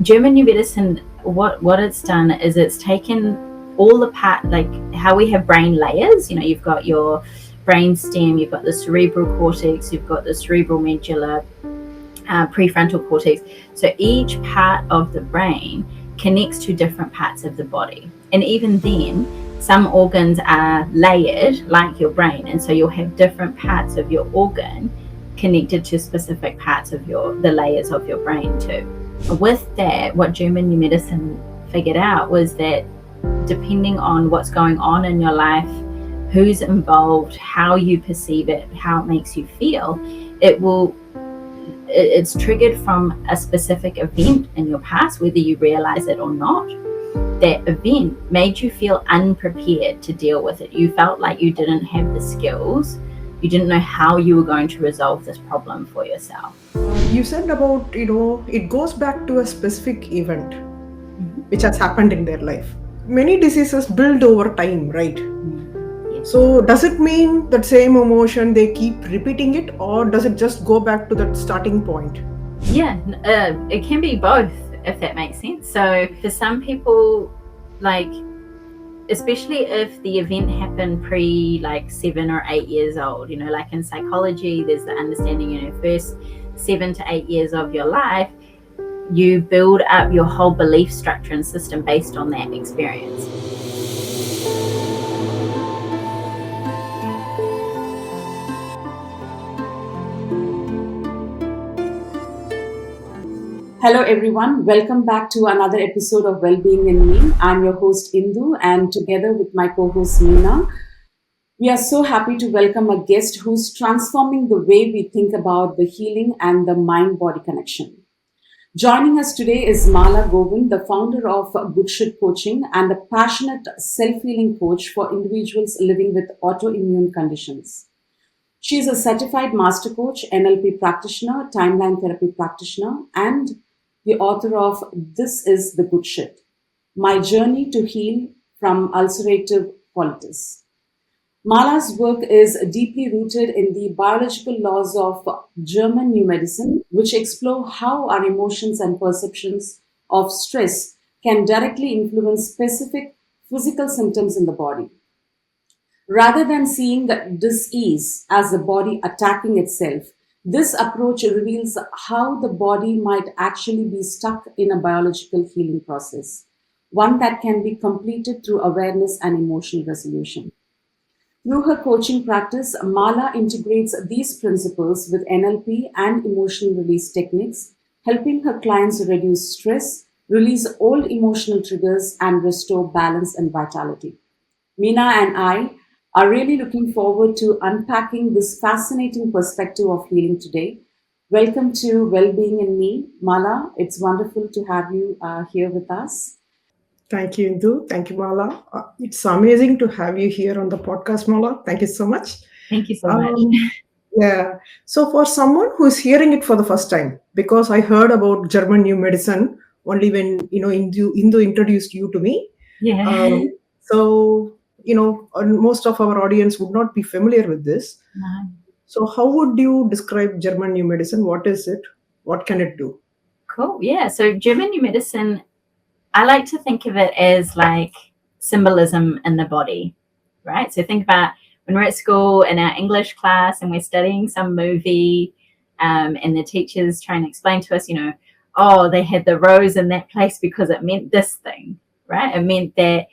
German New Medicine, what it's done is it's taken all the part, like how we have brain layers. You've got your brain stem, you've got the cerebral cortex, you've got the cerebral medulla, prefrontal cortex. So each part of the brain connects to different parts of the body. And even then, some organs are layered like your brain. And so you'll have different parts of your organ connected to specific parts of the layers of your brain too. With that, what German New Medicine figured out was that depending on what's going on in your life, who's involved, how you perceive it, how it makes you feel, it's triggered from a specific event in your past, whether you realize it or not. That event made you feel unprepared to deal with it. You felt like you didn't have the skills. You didn't know how you were going to resolve this problem for yourself. You said about, it goes back to a specific event which has happened in their life. Many diseases build over time, right? Yes. So does it mean that same emotion, they keep repeating it, or does it just go back to that starting point? Yeah, it can be both, if that makes sense. So for some people, like, especially if the event happened pre 7 or 8 years old, like in psychology, there's the understanding, first 7 to 8 years of your life, you build up your whole belief structure and system based on that experience. Hello everyone, welcome back to another episode of Wellbeing in Me. I'm your host Indu, and together with my co-host Meena, we are so happy to welcome a guest who's transforming the way we think about the healing and the mind-body connection. Joining us today is Mala Govind, the founder of Good Shit Coaching and a passionate self-healing coach for individuals living with autoimmune conditions. She is a certified master coach, NLP practitioner, timeline therapy practitioner, and the author of This is the Good Shit, My Journey to Heal from Ulcerative Colitis. Mala's work is deeply rooted in the biological laws of German New Medicine, which explore how our emotions and perceptions of stress can directly influence specific physical symptoms in the body. Rather than seeing dis-ease as the body attacking itself, this approach reveals how the body might actually be stuck in a biological healing process, one that can be completed through awareness and emotional resolution. Through her coaching practice, Mala integrates these principles with NLP and emotional release techniques, helping her clients reduce stress, release old emotional triggers, and restore balance and vitality. Meena and I are really looking forward to unpacking this fascinating perspective of healing today. Welcome to Wellbeing in Me. Mala, it's wonderful to have you here with us. Thank you, Indu. Thank you, Mala. It's amazing to have you here on the podcast, Mala. Thank you so much. Thank you so much. Yeah. So for someone who is hearing it for the first time, because I heard about German New Medicine only when Indu introduced you to me. Yeah. So most of our audience would not be familiar with this. No. So how would you describe German New Medicine? What is it? What can it do? Cool. Yeah. So German New Medicine, I like to think of it as like symbolism in the body, right? So think about when we're at school in our English class and we're studying some movie, and the teacher's trying to explain to us, oh, they had the rose in that place because it meant this thing, right? It meant that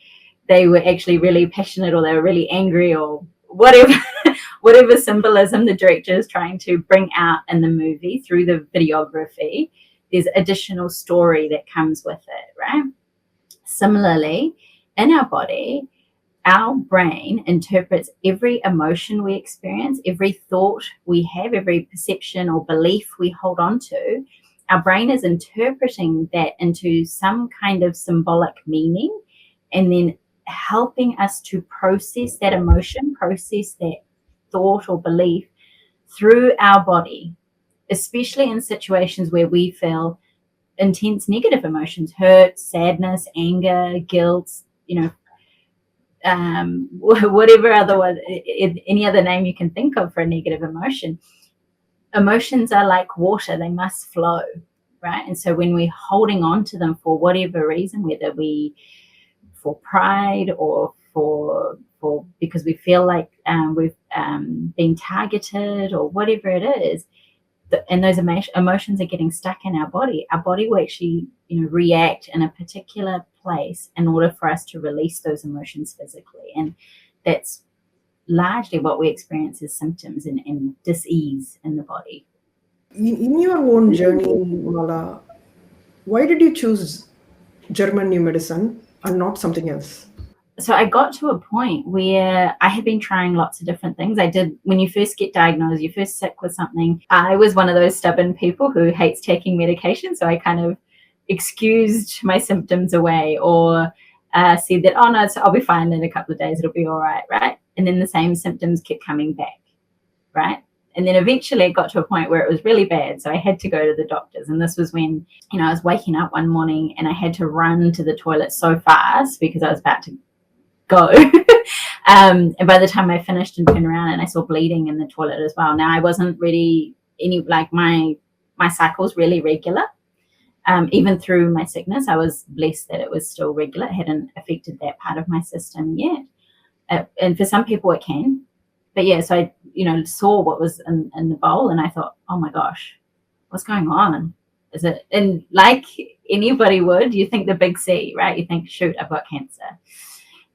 they were actually really passionate, or they were really angry, or whatever whatever symbolism the director is trying to bring out in the movie through the videography. There's additional story that comes with it, right? Similarly, in our body, our brain interprets every emotion we experience, every thought we have, every perception or belief we hold on to. Our brain is interpreting that into some kind of symbolic meaning, and then helping us to process that emotion, process that thought or belief through our body, especially in situations where we feel intense negative emotions, hurt, sadness, anger, guilt, whatever other one, any other name you can think of for a negative emotion. Emotions are like water, they must flow. right? And so when we're holding on to them for whatever reason, whether we for pride or for because we feel like we've been targeted or whatever it is, and those emotions are getting stuck in our body will actually, react in a particular place in order for us to release those emotions physically. And that's largely what we experience as symptoms and dis-ease in the body. In your own journey, Mala, why did you choose German new medicine and not something else? So I got to a point where I had been trying lots of different things. I did, when you first get diagnosed, you're first sick with something. I was one of those stubborn people who hates taking medication. So I kind of excused my symptoms away or said that, oh no, I'll be fine in a couple of days. It'll be all right, right? And then the same symptoms kept coming back, right? And then eventually it got to a point where it was really bad. So I had to go to the doctors. And this was when, I was waking up one morning and I had to run to the toilet so fast because I was about to go. And by the time I finished and turned around and I saw bleeding in the toilet as well. Now I wasn't really my cycle's really regular. Even through my sickness, I was blessed that it was still regular. It hadn't affected that part of my system yet. And for some people it can. But yeah, so I, saw what was in the bowl and I thought, oh my gosh, what's going on? Is it, and like anybody would, you think the big C, right? You think, shoot, I've got cancer.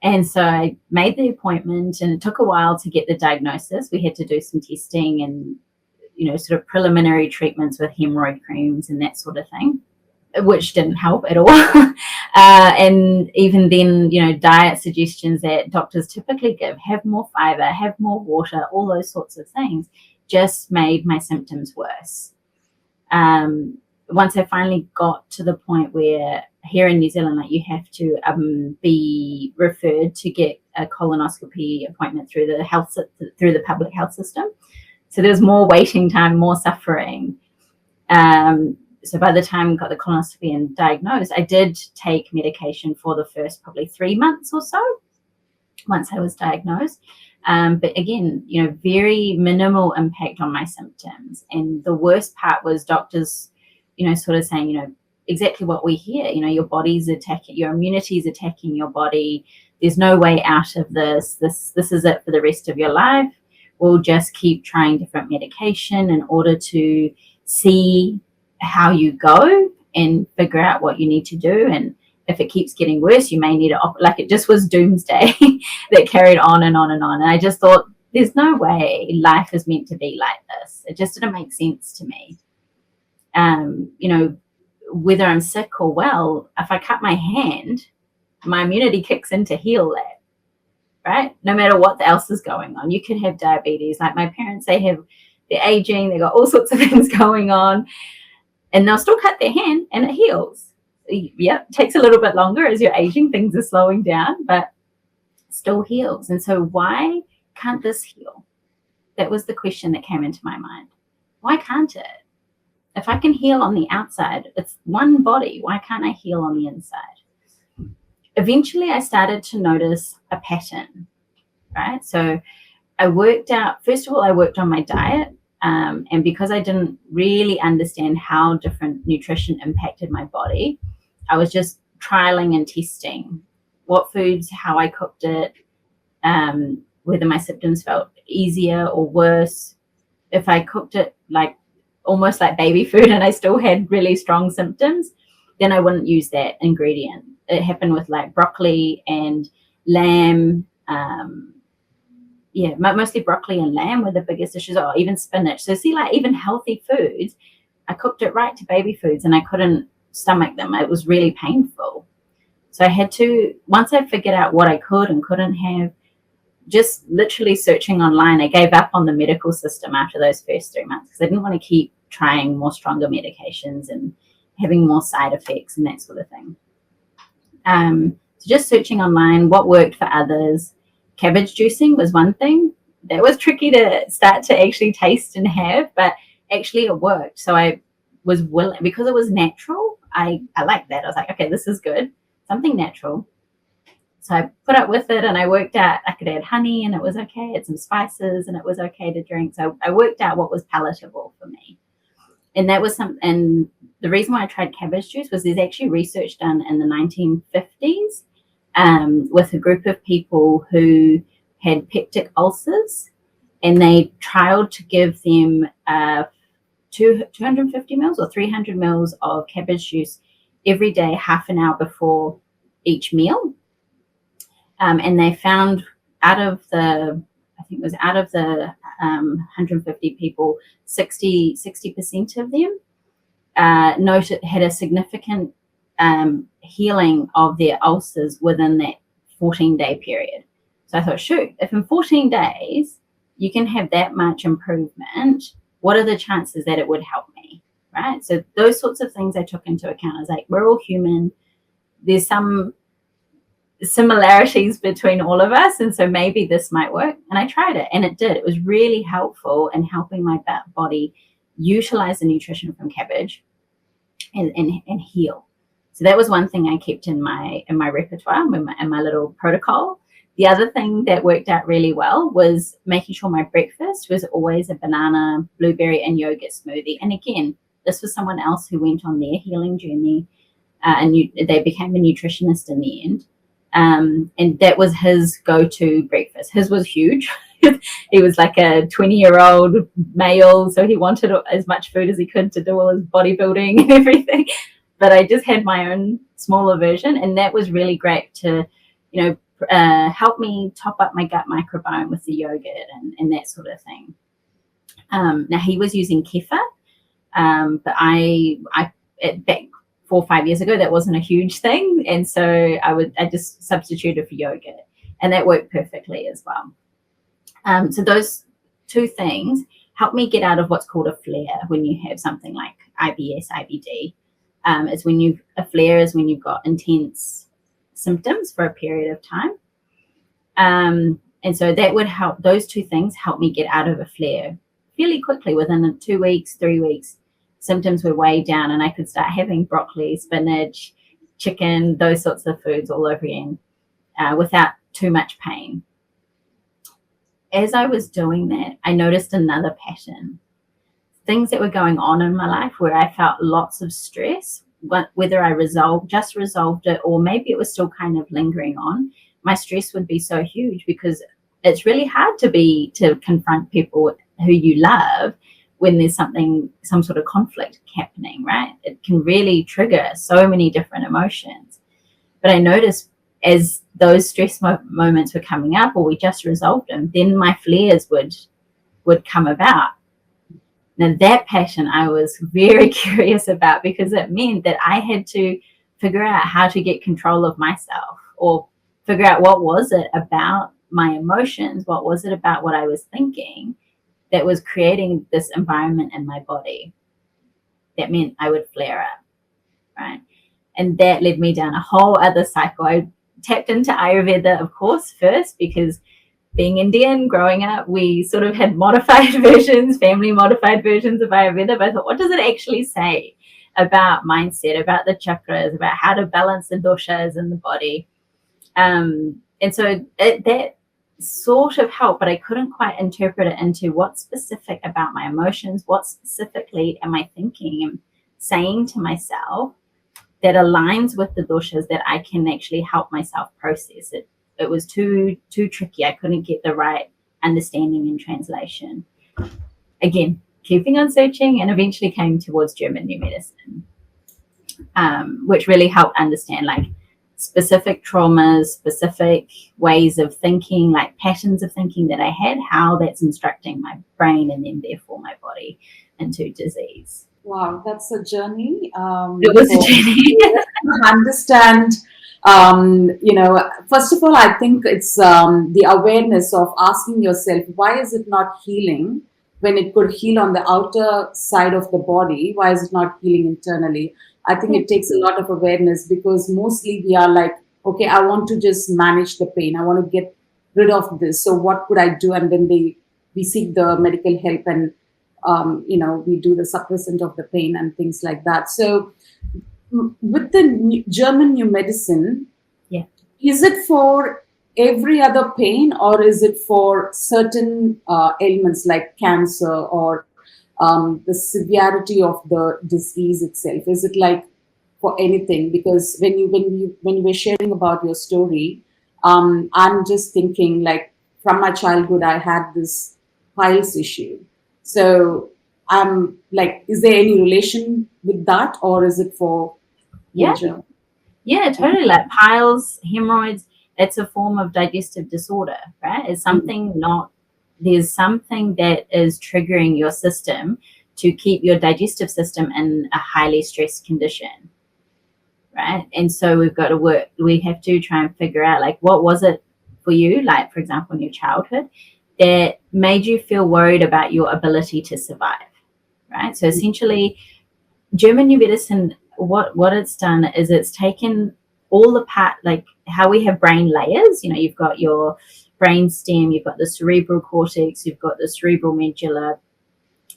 And so I made the appointment and it took a while to get the diagnosis. We had to do some testing and, sort of preliminary treatments with hemorrhoid creams and that sort of thing, which didn't help at all. And even then, diet suggestions that doctors typically give, have more fiber, have more water, all those sorts of things, just made my symptoms worse. Once I finally got to the point where here in New Zealand, you have to be referred to get a colonoscopy appointment through the public health system. So there's more waiting time, more suffering. So by the time I got the colonoscopy and diagnosed, I did take medication for the first probably 3 months or so once I was diagnosed. But again, very minimal impact on my symptoms. And the worst part was doctors, sort of saying, exactly what we hear, your body's attacking, your immunity is attacking your body. There's no way out of this. This is it for the rest of your life. We'll just keep trying different medication in order to see how you go and figure out what you need to do. And if it keeps getting worse, you may need to it just was doomsday that carried on and on and on. And I just thought, there's no way life is meant to be like this. It just didn't make sense to me. Whether I'm sick or well, if I cut my hand, my immunity kicks in to heal that, right? No matter what else is going on. You could have diabetes. Like my parents, they're aging, they got all sorts of things going on, and they'll still cut their hand and it heals. Yeah, it takes a little bit longer as you're aging, things are slowing down, but still heals. And so why can't this heal? That was the question that came into my mind. Why can't it? If I can heal on the outside, it's one body. Why can't I heal on the inside? Eventually, I started to notice a pattern, right? So I worked on my diet. And because I didn't really understand how different nutrition impacted my body, I was just trialing and testing what foods, how I cooked it, whether my symptoms felt easier or worse. If I cooked it almost like baby food and I still had really strong symptoms, then I wouldn't use that ingredient. It happened with broccoli and lamb. Mostly broccoli and lamb were the biggest dishes, or even spinach. So see, even healthy foods, I cooked it right to baby foods and I couldn't stomach them. It was really painful. So I had to, once I figured out what I could and couldn't have, just literally searching online, I gave up on the medical system after those first 3 months because I didn't want to keep trying more stronger medications and having more side effects and that sort of thing. So just searching online, what worked for others. Cabbage juicing was one thing. That was tricky to start to actually taste and have, but actually it worked. So I was willing, because it was natural, I liked that. I was like, okay, this is good. Something natural. So I put up with it and I worked out I could add honey and it was okay. Add some spices and it was okay to drink. So I worked out what was palatable for me. And that was something, and the reason why I tried cabbage juice was there's actually research done in the 1950s with a group of people who had peptic ulcers, and they trialed to give them 250 mils or 300 mils of cabbage juice every day, half an hour before each meal. And they found out of the 150 people, 60% of them noted had a significant healing of their ulcers within that 14-day period. So I thought, shoot, if in 14 days you can have that much improvement, what are the chances that it would help me, right? So those sorts of things I took into account. I was like, we're all human. There's some similarities between all of us, and so maybe this might work. And I tried it, and it did. It was really helpful in helping my body utilize the nutrition from cabbage and heal. So that was one thing I kept in my repertoire, in my little protocol. The other thing that worked out really well was making sure my breakfast was always a banana, blueberry, and yogurt smoothie. And again, this was someone else who went on their healing journey, and they became a nutritionist in the end. And that was his go-to breakfast. His was huge. He was like a 20-year-old male, so he wanted as much food as he could to do all his bodybuilding and everything. But I just had my own smaller version, and that was really great to, help me top up my gut microbiome with the yogurt and that sort of thing. Now he was using kefir, but I back 4 or 5 years ago, that wasn't a huge thing, and so I just substituted for yogurt, and that worked perfectly as well. So those two things help me get out of what's called a flare when you have something like IBS, IBD. A flare is when you've got intense symptoms for a period of time. And so that would help. Those two things help me get out of a flare fairly quickly. Within 2 weeks, 3 weeks, symptoms were way down, and I could start having broccoli, spinach, chicken, those sorts of foods all over again without too much pain. As I was doing that, I noticed another pattern. Things that were going on in my life where I felt lots of stress, whether I just resolved it, or maybe it was still kind of lingering on, my stress would be so huge, because it's really hard to confront people who you love when there's some sort of conflict happening, right? It can really trigger so many different emotions. But I noticed as those stress moments were coming up, or we just resolved them, then my flares would come about. Now that pattern I was very curious about, because it meant that I had to figure out how to get control of myself, or figure out what was it about my emotions, what was it about what I was thinking that was creating this environment in my body that meant I would flare up, right? And that led me down a whole other cycle. I tapped into Ayurveda, of course, first, because being Indian, growing up, we sort of had family modified versions of Ayurveda. But I thought, what does it actually say about mindset, about the chakras, about how to balance the doshas in the body? And so that sort of helped, but I couldn't quite interpret it into what's specific about my emotions, what specifically am I thinking and saying to myself that aligns with the doshas that I can actually help myself process it. It was too tricky. I couldn't get the right understanding and translation. Again, keeping on searching, and eventually came towards German New Medicine, which really helped understand like specific traumas, specific ways of thinking, like patterns of thinking that I had, how that's instructing my brain and then therefore my body into disease. Wow, that's a journey. It was a journey. Understand. First of all, I think it's the awareness of asking yourself, why is it not healing when it could heal on the outer side of the body? Why is it not healing internally? I think it takes a lot of awareness, because mostly we are like, okay, I want to just manage the pain. I want to get rid of this. So what could I do? And then we seek the medical help, and we do the suppressant of the pain and things like that. So with the German New Medicine, yeah, is it for every other pain, or is it for certain ailments like cancer or the severity of the disease itself? Is it like for anything? Because when you were sharing about your story, I'm just thinking like from my childhood I had this piles issue. So I'm like, is there any relation with that, or is it for Yeah, major? yeah, totally. Like piles, hemorrhoids, it's a form of digestive disorder, right? It's something not, there's something that is triggering your system to keep your digestive system in a highly stressed condition, right? And so we've got to work, we have to try and figure out like what was it for you, like for example in your childhood, that made you feel worried about your ability to survive, right? So essentially German new medicine, what it's done is it's taken all the part, like how we have brain layers, you know, you've got your brain stem, you've got the cerebral cortex, you've got the cerebral medulla,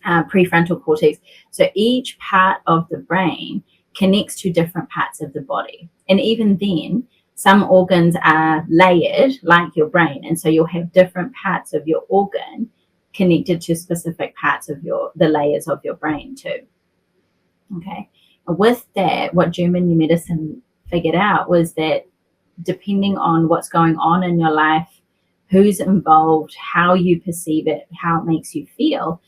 prefrontal cortex. So each part of the brain connects to different parts of the body. And even then, some organs are layered like your brain. And so you'll have different parts of your organ connected to specific parts of the layers of your brain too. Okay. With that, what German new medicine figured out was that depending on what's going on in your life, who's involved, how you perceive it, how it makes you feel,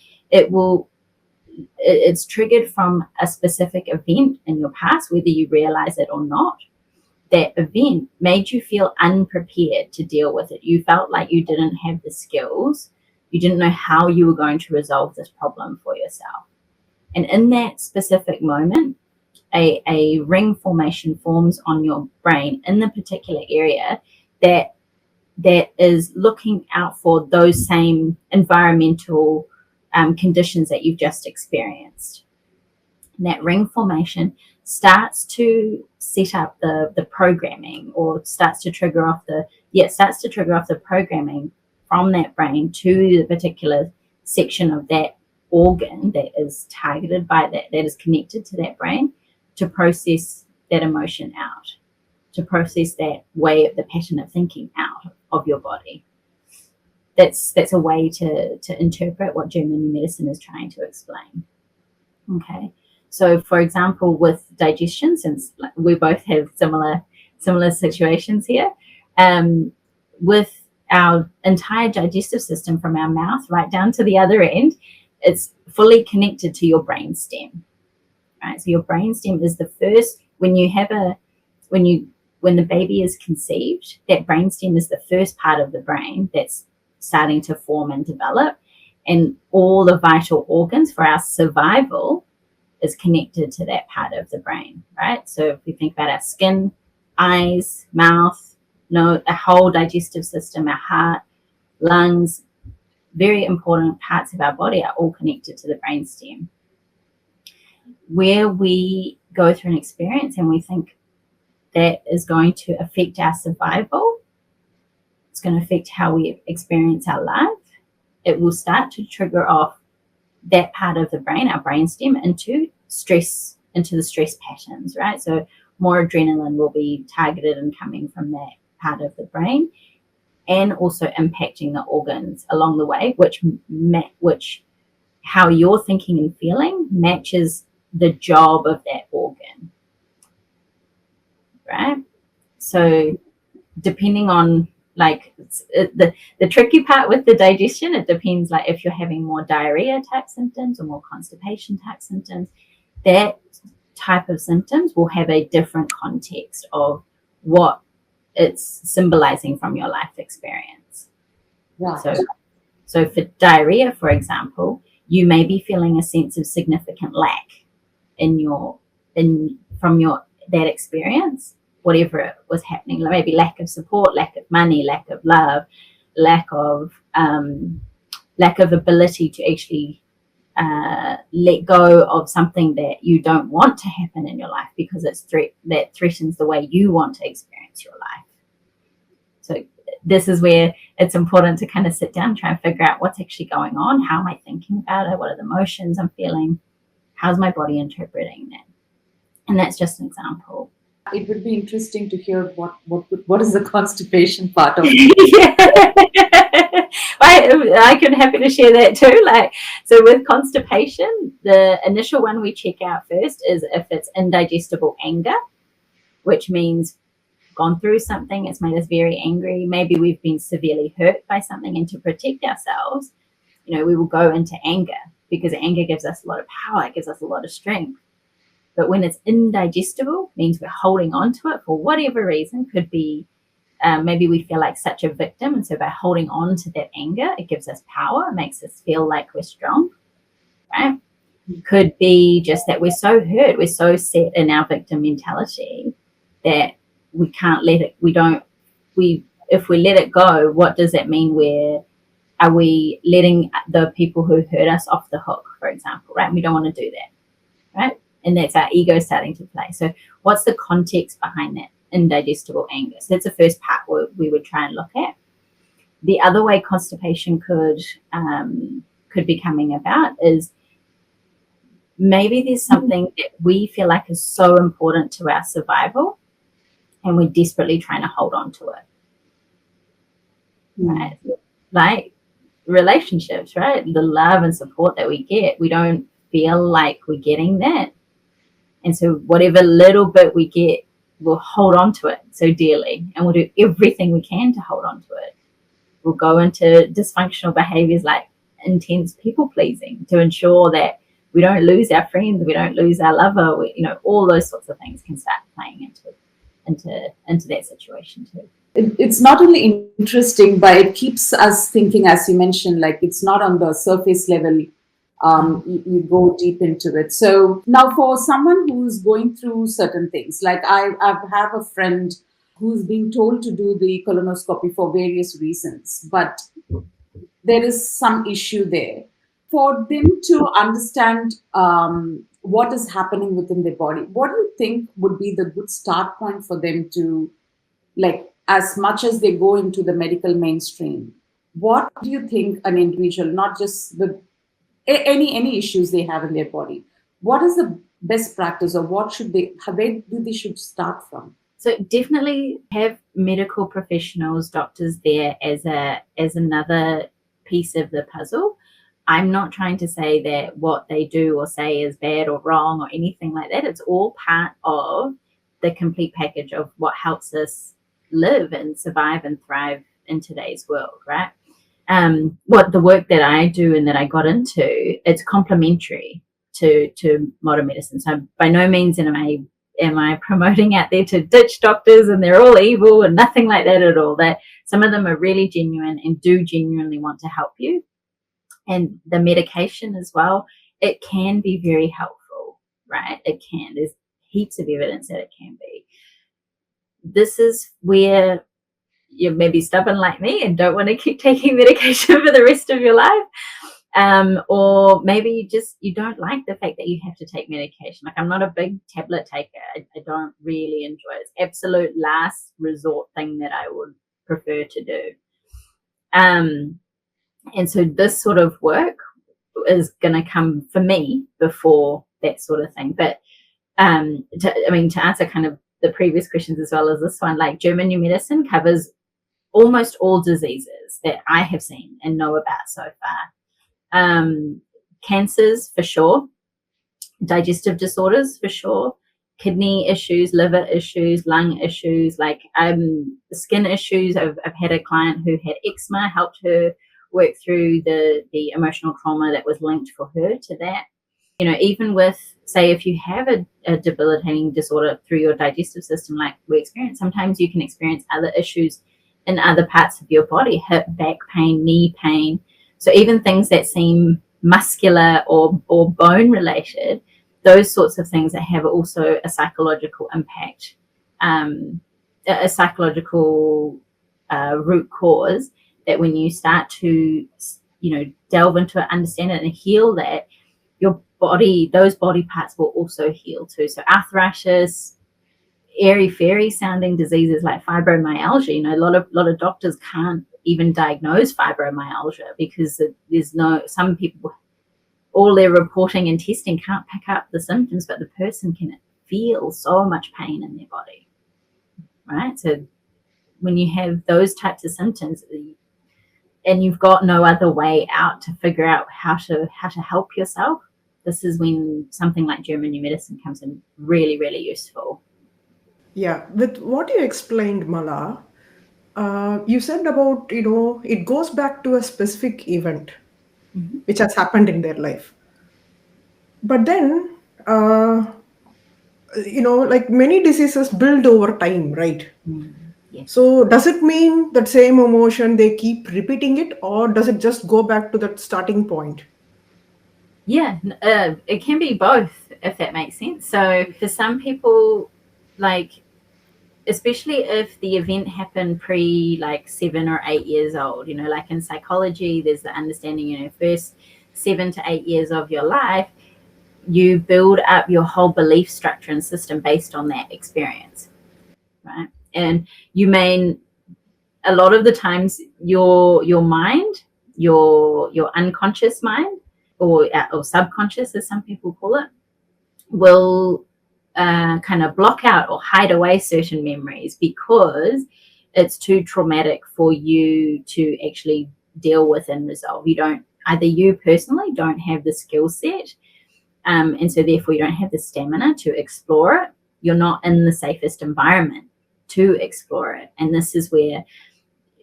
it's triggered from a specific event in your past, whether you realize it or not. That event made you feel unprepared to deal with it. You felt like you didn't have the skills. You didn't know how you were going to resolve this problem for yourself. And in that specific moment, a ring formation forms on your brain in the particular area that is looking out for those same environmental conditions that you've just experienced. And that ring formation starts to set up the programming, or starts to trigger off the programming from that brain to the particular section of that organ that is targeted by that is connected to that brain, to process that emotion out, to process that way of the pattern of thinking out of your body. That's a way to interpret what German new medicine is trying to explain. Okay, so for example, with digestion, since we both have similar situations here, with our entire digestive system from our mouth right down to the other end, it's fully connected to your brain stem, right? So your brain stem is the first, when the baby is conceived, that brain stem is the first part of the brain that's starting to form and develop, and all the vital organs for our survival is connected to that part of the brain, right? So if we think about our skin, eyes, mouth, our whole digestive system, our heart, lungs, very important parts of our body are all connected to the brainstem. Where we go through an experience and we think that is going to affect our survival, it's going to affect how we experience our life, it will start to trigger off that part of the brain, our brainstem, into the stress patterns, right? So more adrenaline will be targeted and coming from that part of the brain, and also impacting the organs along the way, which how you're thinking and feeling matches the job of that organ, right? So depending on the tricky part with the digestion, it depends, like if you're having more diarrhea type symptoms or more constipation type symptoms, that type of symptoms will have a different context of what it's symbolizing from your life experience. Right. So for diarrhea, for example, you may be feeling a sense of significant lack from that experience, whatever it was happening, maybe lack of support, lack of money, lack of love, lack of ability to actually let go of something that you don't want to happen in your life, because that threatens the way you want to experience your life. So this is where it's important to kind of sit down, try and figure out what's actually going on. How am I thinking about it? What are the emotions I'm feeling? How's my body interpreting that? And that's just an example. It would be interesting to hear what is the constipation part of it. I could happy to share that too. Like, so with constipation, the initial one we check out first is if it's indigestible anger, which means gone through something, it's made us very angry. Maybe we've been severely hurt by something, and to protect ourselves, we will go into anger, because anger gives us a lot of power, it gives us a lot of strength. But when it's indigestible, means we're holding on to it for whatever reason. Could be maybe we feel like such a victim, and so by holding on to that anger, it gives us power, it makes us feel like we're strong, right? Could be just that we're so hurt, we're so set in our victim mentality that we can't let it, if we let it go, what does that mean? Are we letting the people who hurt us off the hook, for example, right? We don't want to do that, right? And that's our ego starting to play. So what's the context behind that indigestible anger? So that's the first part we would try and look at. The other way constipation could be coming about is maybe there's something that we feel like is so important to our survival, and we're desperately trying to hold on to it, right? Like relationships, right? The love and support that we get, we don't feel like we're getting that. And so whatever little bit we get, we'll hold on to it so dearly, and we'll do everything we can to hold on to it. We'll go into dysfunctional behaviors like intense people pleasing to ensure that we don't lose our friends, we don't lose our lover. All those sorts of things can start playing into that situation too. It's not only interesting, but it keeps us thinking, as you mentioned, like it's not on the surface level. You go deep into it. So now for someone who's going through certain things, like I have a friend who's being told to do the colonoscopy for various reasons, but there is some issue there. For them to understand what is happening within their body, what do you think would be the good start point for them to, like, as much as they go into the medical mainstream, what do you think an individual, not just any issues they have in their body, what is the best practice, or what should they should start from? So definitely have medical professionals, doctors there as another piece of the puzzle. I'm not trying to say that what they do or say is bad or wrong or anything like that. It's all part of the complete package of what helps us live and survive and thrive in today's world, right? What the work that I do and that I got into, it's complementary to modern medicine. So by no means am I promoting out there to ditch doctors and they're all evil, and nothing like that at all. That some of them are really genuine and do genuinely want to help you. And the medication as well, it can be very helpful, right? It can. There's heaps of evidence that it can be. This is where you're maybe stubborn like me and don't want to keep taking medication for the rest of your life. Or maybe you don't like the fact that you have to take medication. Like, I'm not a big tablet taker. I don't really enjoy it. It's absolute last resort thing that I would prefer to do. And so this sort of work is going to come for me before that sort of thing. But to answer kind of the previous questions as well as this one, like German New Medicine covers almost all diseases that I have seen and know about so far. Cancers for sure, digestive disorders for sure, kidney issues, liver issues, lung issues, like skin issues. I've had a client who had eczema, helped her work through the emotional trauma that was linked for her to that. Even with, say, if you have a debilitating disorder through your digestive system like we experience, sometimes you can experience other issues in other parts of your body, hip, back pain, knee pain. So even things that seem muscular or bone related, those sorts of things that have also a psychological impact, a psychological root cause, that when you start to delve into it, understand it and heal that, your body, those body parts will also heal too. So arthritis, airy-fairy sounding diseases like fibromyalgia, a lot of doctors can't even diagnose fibromyalgia because some people, all their reporting and testing can't pick up the symptoms, but the person can feel so much pain in their body, right? So when you have those types of symptoms, and you've got no other way out to figure out how to help yourself, this is when something like German new medicine comes in really, really useful. Yeah, with what you explained, Mala, you said about, it goes back to a specific event which has happened in their life. But then, like many diseases build over time, right? Yes. So does it mean that same emotion, they keep repeating it, or does it just go back to that starting point? Yeah, it can be both, if that makes sense. So for some people, like, especially if the event happened pre like 7 or 8 years old, like in psychology, there's the understanding, first 7 to 8 years of your life, you build up your whole belief structure and system based on that experience, right? And you may, a lot of the times, your mind, your unconscious mind, or subconscious, as some people call it, will kind of block out or hide away certain memories because it's too traumatic for you to actually deal with and resolve. Either you personally don't have the skill set, and so therefore you don't have the stamina to explore it. You're not in the safest environment to explore it. And this is where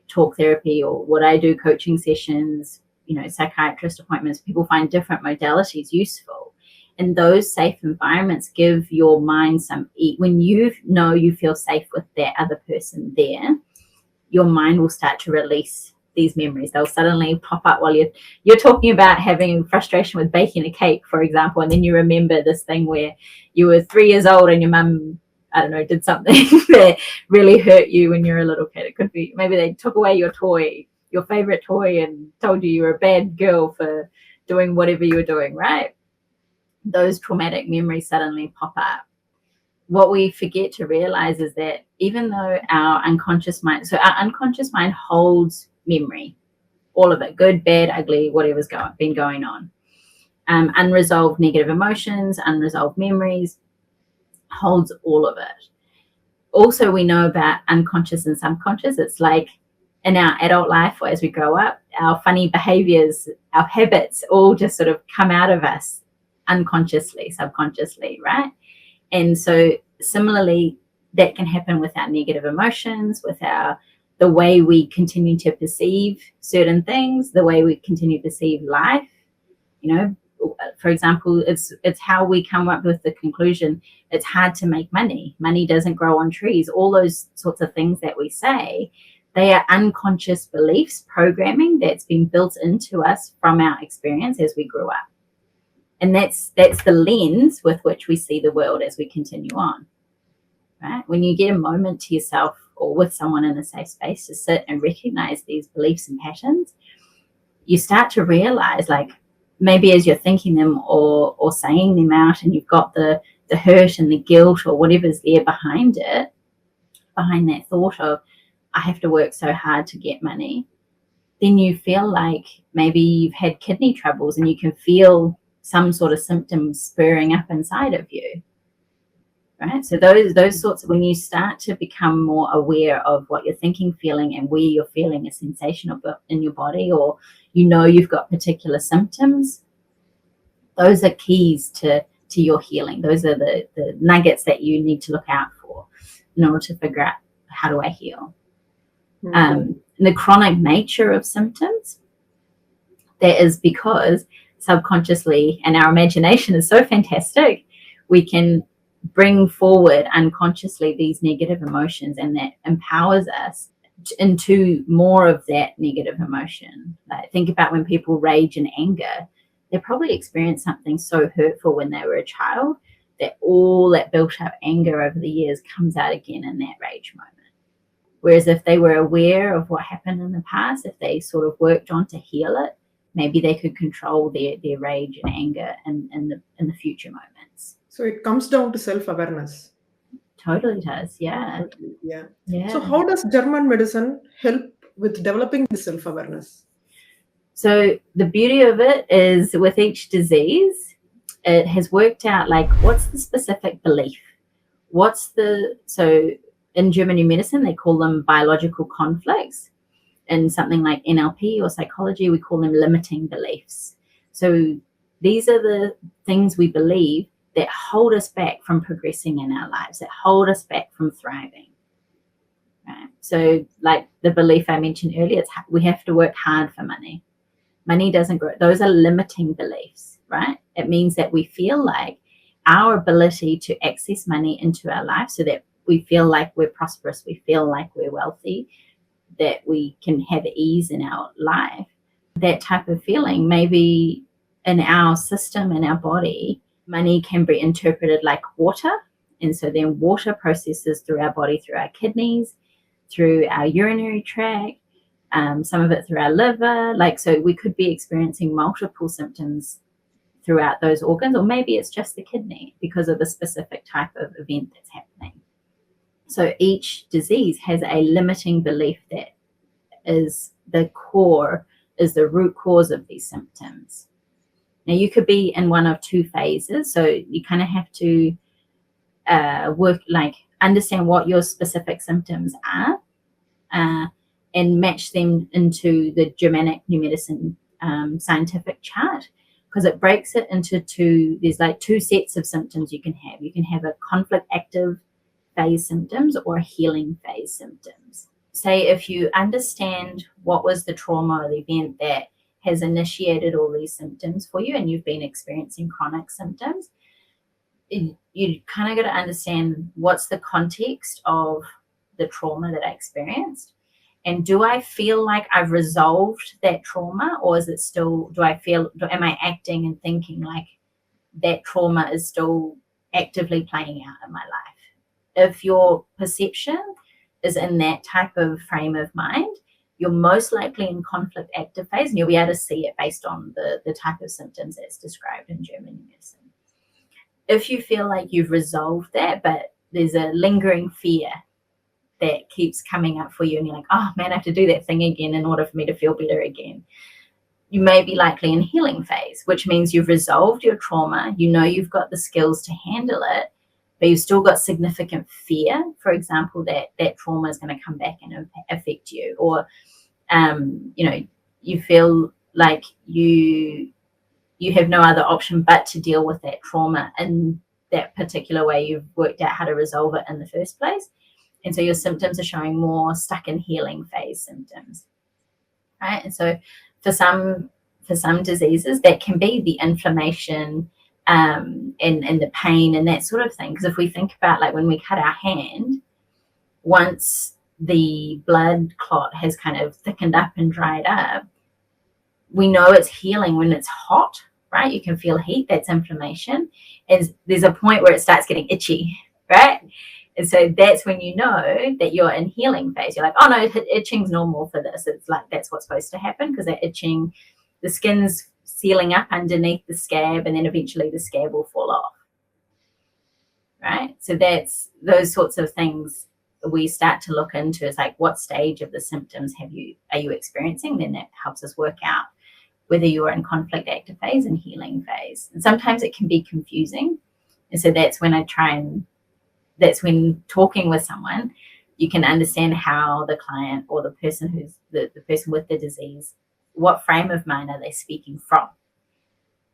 talk therapy, or what I do, coaching sessions, psychiatrist appointments, people find different modalities useful. And those safe environments give your mind when you feel safe with that other person there, your mind will start to release these memories. They'll suddenly pop up while you're talking about having frustration with baking a cake, for example, and then you remember this thing where you were 3 years old and your mum, I don't know, did something that really hurt you when you're a little kid. It could be maybe they took away your favorite toy, and told you were a bad girl for doing whatever you were doing, right? Those traumatic memories suddenly pop up. What we forget to realize is that even though our unconscious mind holds memory, all of it, good, bad, ugly, whatever's been going on. Unresolved negative emotions, unresolved memories, holds all of it. Also, we know about unconscious and subconscious. It's like in our adult life, or as we grow up, our funny behaviors, our habits all just sort of come out of us unconsciously, subconsciously, right? And so similarly, that can happen with our negative emotions, with the way we continue to perceive certain things, the way we continue to perceive life. For example, it's how we come up with the conclusion it's hard to make money. Money doesn't grow on trees. All those sorts of things that we say, they are unconscious beliefs, programming that's been built into us from our experience as we grew up. And that's the lens with which we see the world as we continue on, right? When you get a moment to yourself or with someone in a safe space to sit and recognize these beliefs and patterns, you start to realize, like, maybe as you're thinking them or saying them out, and you've got the hurt and the guilt or whatever's there behind that thought of, I have to work so hard to get money, then you feel like maybe you've had kidney troubles and you can feel some sort of symptoms spurring up inside of you, right? So those sorts of, when you start to become more aware of what you're thinking, feeling, and where you're feeling a sensation in your body, or you've got particular symptoms, those are keys to your healing. Those are the nuggets that you need to look out for in order to figure out, how do I heal? The chronic nature of symptoms, that is because subconsciously, and our imagination is so fantastic, we can bring forward unconsciously these negative emotions, and that empowers us into more of that negative emotion. Like, think about when people rage in anger, they probably experienced something so hurtful when they were a child that all that built up anger over the years comes out again in that rage moment. Whereas if they were aware of what happened in the past, if they sort of worked on to heal it, maybe they could control their rage and anger in the future moments. So it comes down to self-awareness. Totally does, yeah. Yeah. So how does German medicine help with developing the self-awareness? So the beauty of it is, with each disease, it has worked out, like, what's the specific belief? So in German new medicine, they call them biological conflicts. in something like NLP or psychology, we call them limiting beliefs. So these are the things we believe that hold us back from progressing in our lives, that hold us back from thriving. Right? So like the belief I mentioned earlier, we have to work hard for money. Money doesn't grow. Those are limiting beliefs, right? It means that we feel like our ability to access money into our life, so that we feel like we're prosperous, we feel like we're wealthy, that we can have ease in our life, that type of feeling, maybe in our system, in our body, money can be interpreted like water. And so then water processes through our body, through our kidneys, through our urinary tract, some of it through our liver. Like, so we could be experiencing multiple symptoms throughout those organs, or maybe it's just the kidney because of a specific type of event that's happening. So each disease has a limiting belief that is the core, is the root cause of these symptoms. Now, you could be in one of two phases. So you kind of have to understand what your specific symptoms are, and match them into the Germanic New Medicine scientific chart, because it breaks it into two. There's like two sets of symptoms you can have. You can have a conflict active phase symptoms or healing phase symptoms. Say if you understand what was the trauma or the event that has initiated all these symptoms for you, and you've been experiencing chronic symptoms, you kind of got to understand what's the context of the trauma that I experienced. And do I feel like I've resolved that trauma, or is it still, am I acting and thinking like that trauma is still actively playing out in my life? If your perception is in that type of frame of mind, you're most likely in conflict active phase, and you'll be able to see it based on the type of symptoms that's described in German medicine. If you feel like you've resolved that, but there's a lingering fear that keeps coming up for you, and you're like, oh man, I have to do that thing again in order for me to feel better again, you may be likely in healing phase, which means you've resolved your trauma, you know you've got the skills to handle it, but you've still got significant fear, for example, that trauma is going to come back and affect you, or you feel like you have no other option but to deal with that trauma in that particular way you've worked out how to resolve it in the first place. And so your symptoms are showing more stuck in healing phase symptoms, right? And so for some diseases, that can be the inflammation and the pain and that sort of thing. Because if we think about like when we cut our hand, once the blood clot has kind of thickened up and dried up, we know it's healing when it's hot, right? You can feel heat, that's inflammation. And there's a point where it starts getting itchy, right? And so that's when you know that you're in healing phase. You're like, oh no, itching's normal for this. It's like, that's what's supposed to happen, because that itching, the skin's sealing up underneath the scab, and then eventually the scab will fall off, right? So that's those sorts of things we start to look into, is like, what stage of the symptoms are you experiencing? Then that helps us work out whether you're in conflict active phase and healing phase. And sometimes it can be confusing. And so that's when that's when talking with someone, you can understand how the client or the person who's the person with the disease, what frame of mind are they speaking from?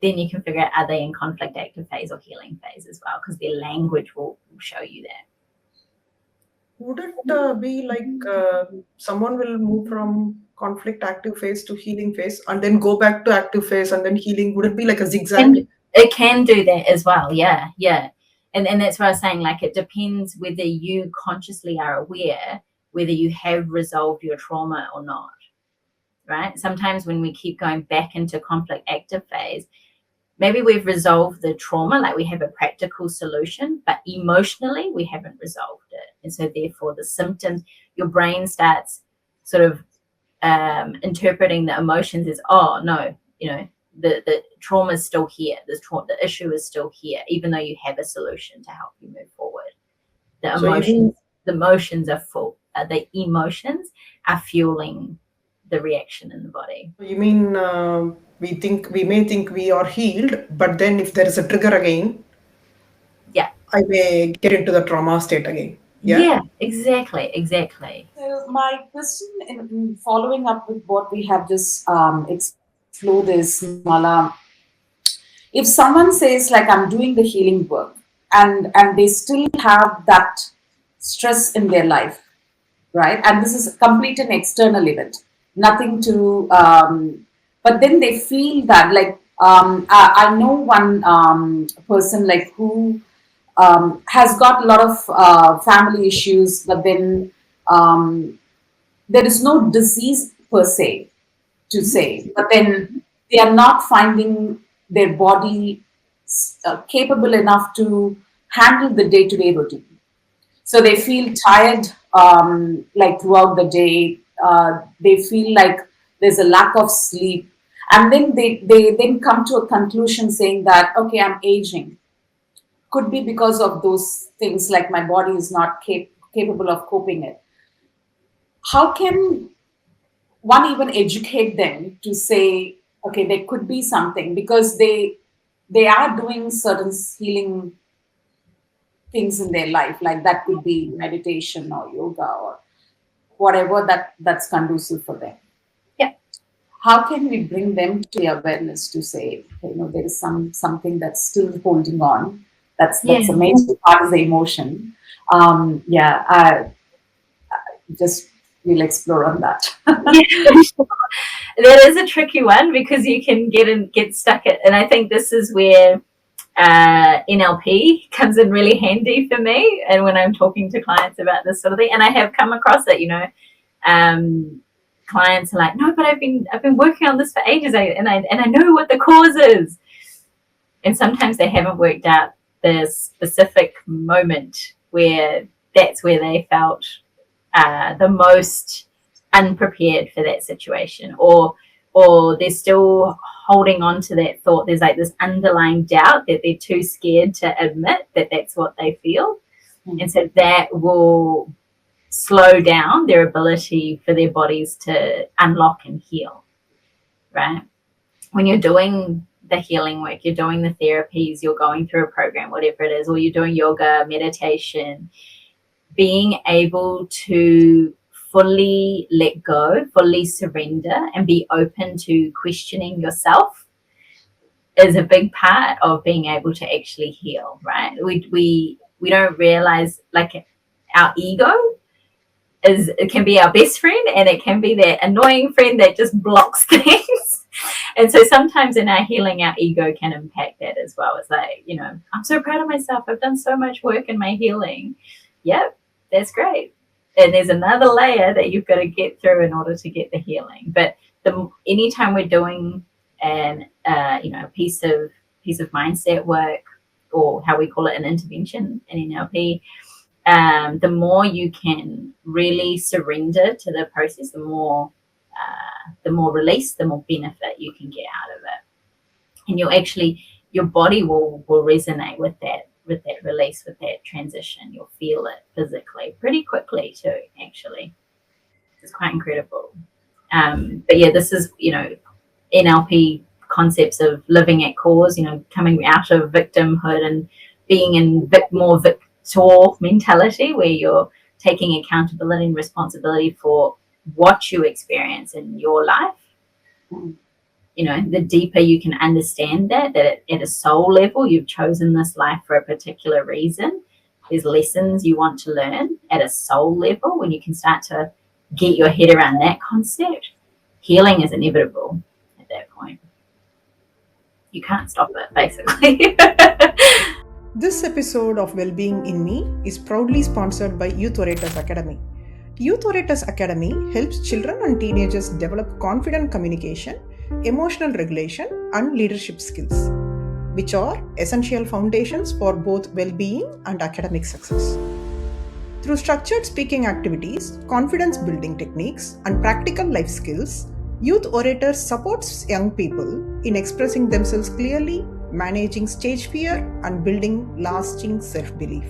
Then you can figure out, are they in conflict active phase or healing phase as well, because their language will show you that. Would it be like someone will move from conflict active phase to healing phase and then go back to active phase and then healing? Would it be like a zigzag? It can do that as well. Yeah. And that's what I was saying, like, it depends whether you consciously are aware whether you have resolved your trauma or not, right? Sometimes when we keep going back into conflict active phase, maybe we've resolved the trauma, like we have a practical solution, but emotionally we haven't resolved it. And so therefore the symptoms, your brain starts sort of interpreting the emotions as, oh no, the trauma is still here. The issue is still here, even though you have a solution to help you move forward. The emotions are full. The emotions are fueling the reaction in the body. You mean we may think we are healed, but then if there is a trigger again, yeah, I may get into the trauma state again. Yeah, exactly. So my question in following up with what we have just explored is, Mala, if someone says like I'm doing the healing work and they still have that stress in their life, right? And this is complete an external event, nothing to. But then they feel that like I know one person like who has got a lot of family issues, but then um, there is no disease per se to say, but then they are not finding their body capable enough to handle the day-to-day routine. So they feel tired like throughout the day. They feel like there's a lack of sleep. And then they then come to a conclusion saying that, okay, I'm aging. Could be because of those things like my body is not capable of coping it. How can one even educate them to say, okay, there could be something because they are doing certain healing things in their life, like that could be meditation or yoga or whatever that's conducive for them. Yeah. How can we bring them to the awareness to say, there is something that's still holding on. That's Yeah. a major part of the emotion. I just we'll explore on that. Yeah, sure. That is a tricky one because you can get stuck at, and I think this is where NLP comes in really handy for me. And when I'm talking to clients about this sort of thing, and I have come across it, clients are like, no, but I've been working on this for ages, and I know what the cause is. And sometimes they haven't worked out the specific moment where that's where they felt the most unprepared for that situation, or they're still holding on to that thought. There's like this underlying doubt that they're too scared to admit that that's what they feel. And so that will slow down their ability for their bodies to unlock and heal, right? When you're doing the healing work, you're doing the therapies, you're going through a program, whatever it is, or you're doing yoga, meditation, being able to fully let go, fully surrender, and be open to questioning yourself is a big part of being able to actually heal, right? We don't realize, like, our ego it can be our best friend, and it can be that annoying friend that just blocks things. And so sometimes in our healing, our ego can impact that as well. It's like, I'm so proud of myself. I've done so much work in my healing. Yep, that's great. And there's another layer that you've got to get through in order to get the healing. But anytime we're doing a piece of mindset work, or how we call it, an intervention in NLP, the more you can really surrender to the process, the more release, the more benefit you can get out of it. And your body will resonate with that release, with that transition. You'll feel it physically pretty quickly too, actually. It's quite incredible. But yeah, this is, NLP concepts of living at cause, coming out of victimhood and being in more victor mentality, where you're taking accountability and responsibility for what you experience in your life. The deeper you can understand that at a soul level, you've chosen this life for a particular reason. There's lessons you want to learn at a soul level. When you can start to get your head around that concept, healing is inevitable at that point. You can't stop it, basically. This episode of Wellbeing in Me is proudly sponsored by Youth Orators Academy. Youth Orators Academy helps children and teenagers develop confident communication, emotional regulation, and leadership skills, which are essential foundations for both well-being and academic success. Through structured speaking activities, confidence building techniques, and practical life skills, Youth Orators supports young people in expressing themselves clearly, managing stage fear, and building lasting self-belief.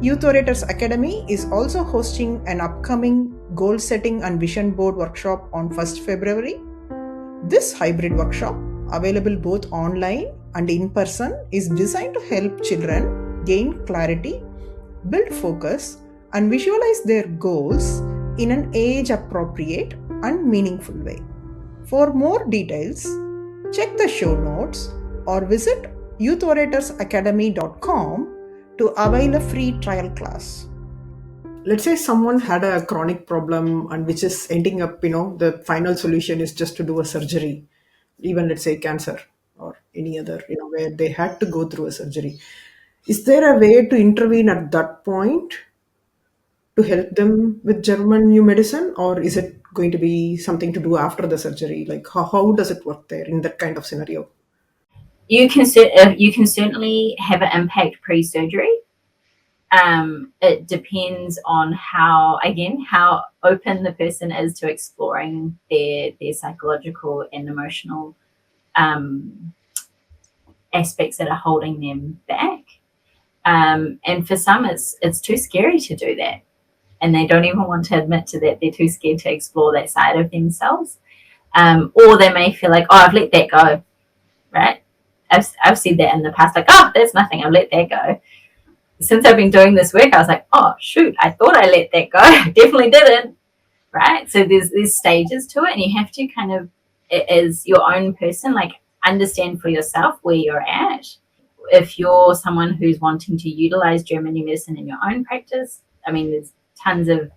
Youth Orators Academy is also hosting an upcoming goal setting and vision board workshop on 1st February. This hybrid workshop, available both online and in person, is designed to help children gain clarity, build focus, and visualize their goals in an age-appropriate and meaningful way. For more details, check the show notes or visit youthoratorsacademy.com to avail a free trial class. Let's say someone had a chronic problem and which is ending up, the final solution is just to do a surgery, even let's say cancer or any other, where they had to go through a surgery. Is there a way to intervene at that point to help them with German new medicine, or is it going to be something to do after the surgery? Like how does it work there in that kind of scenario? You can certainly have an impact pre-surgery. It depends on how open the person is to exploring their psychological and emotional aspects that are holding them back. And for some, it's too scary to do that, and they don't even want to admit to that. They're too scared to explore that side of themselves, or they may feel like, oh, I've let that go, right? I've said that in the past, like, oh, that's nothing, I've let that go. Since I've been doing this work, I was like, oh, shoot, I thought I let that go. I definitely didn't, right? So there's stages to it, and you have to kind of, as your own person, like understand for yourself where you're at. If you're someone who's wanting to utilize German new medicine in your own practice, I mean, there's tons of